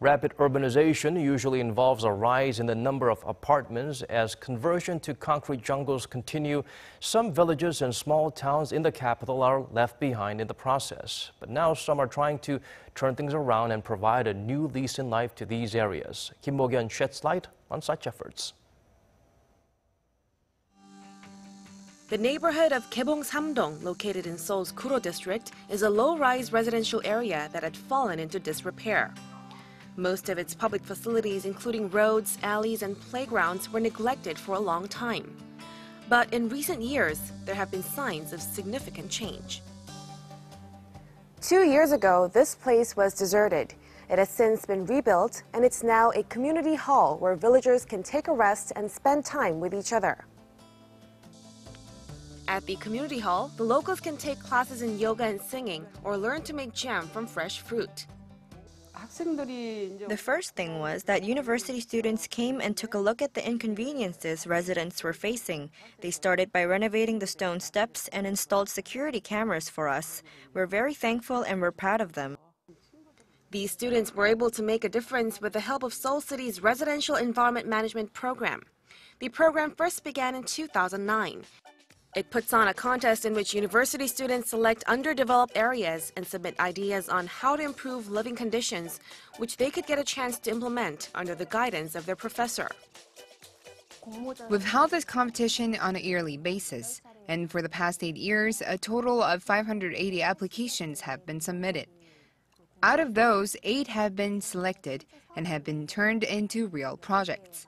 Rapid urbanization usually involves a rise in the number of apartments. As conversion to concrete jungles continue, some villages and small towns in the capital are left behind in the process. But now some are trying to turn things around and provide a new lease in life to these areas. Mok-yeon sheds light on such efforts. The neighborhood of Gaebong Samdong, located in Seoul's Guro district, is a low-rise residential area that had fallen into disrepair. Most of its public facilities, including roads, alleys, and playgrounds, were neglected for a long time. But in recent years, there have been signs of significant change. 2 years ago, this place was deserted. It has since been rebuilt, and it's now a community hall where villagers can take a rest and spend time with each other. At the community hall, the locals can take classes in yoga and singing or learn to make jam from fresh fruit. The first thing was that university students came and took a look at the inconveniences residents were facing. They started by renovating the stone steps and installed security cameras for us. We're very thankful and we're proud of them. These students were able to make a difference with the help of Seoul City's Residential Environment Management Program. The program first began in 2009. It puts on a contest in which university students select underdeveloped areas and submit ideas on how to improve living conditions, which they could get a chance to implement under the guidance of their professor. We've held this competition on a yearly basis, and for the past 8 years, a total of 580 applications have been submitted. Out of those, 8 have been selected and have been turned into real projects.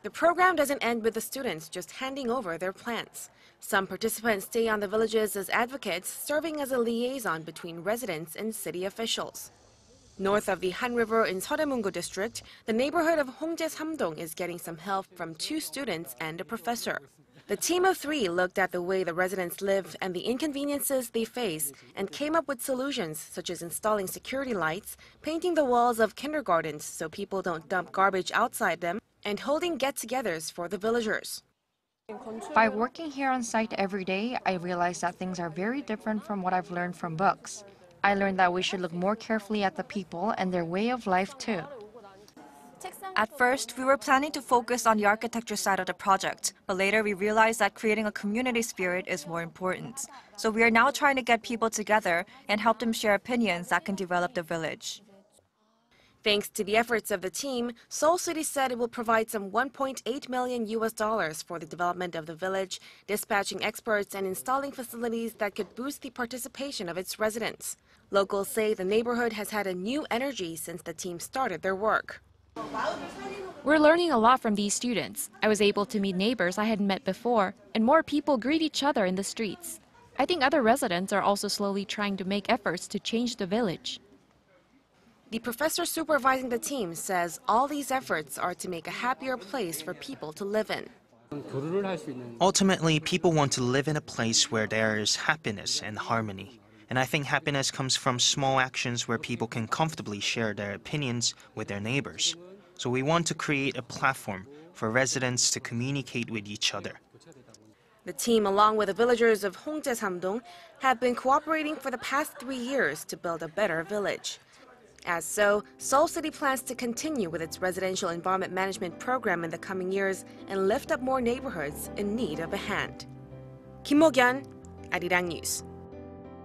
The program doesn't end with the students just handing over their plans. Some participants stay on the villages as advocates, serving as a liaison between residents and city officials. North of the Han River in Seodaemungo district, the neighborhood of Hongjae-samdong is getting some help from 2 students and a professor. The team of 3 looked at the way the residents live and the inconveniences they face and came up with solutions such as installing security lights, painting the walls of kindergartens so people don't dump garbage outside them, and holding get-togethers for the villagers. By working here on site every day, I realized that things are very different from what I've learned from books. I learned that we should look more carefully at the people and their way of life too. At first, we were planning to focus on the architecture side of the project, but later we realized that creating a community spirit is more important. So we are now trying to get people together and help them share opinions that can develop the village. Thanks to the efforts of the team, Seoul City said it will provide some $1.8 million for the development of the village, dispatching experts and installing facilities that could boost the participation of its residents. Locals say the neighborhood has had a new energy since the team started their work. We're learning a lot from these students. I was able to meet neighbors I hadn't met before, and more people greet each other in the streets. I think other residents are also slowly trying to make efforts to change the village. The professor supervising the team says all these efforts are to make a happier place for people to live in. Ultimately, people want to live in a place where there is happiness and harmony. And I think happiness comes from small actions where people can comfortably share their opinions with their neighbors. So we want to create a platform for residents to communicate with each other. The team, along with the villagers of Hongjae-samdong, have been cooperating for the past 3 years to build a better village. As so, Seoul City plans to continue with its residential environment management program in the coming years and lift up more neighborhoods in need of a hand. Mok-yeon, Arirang News.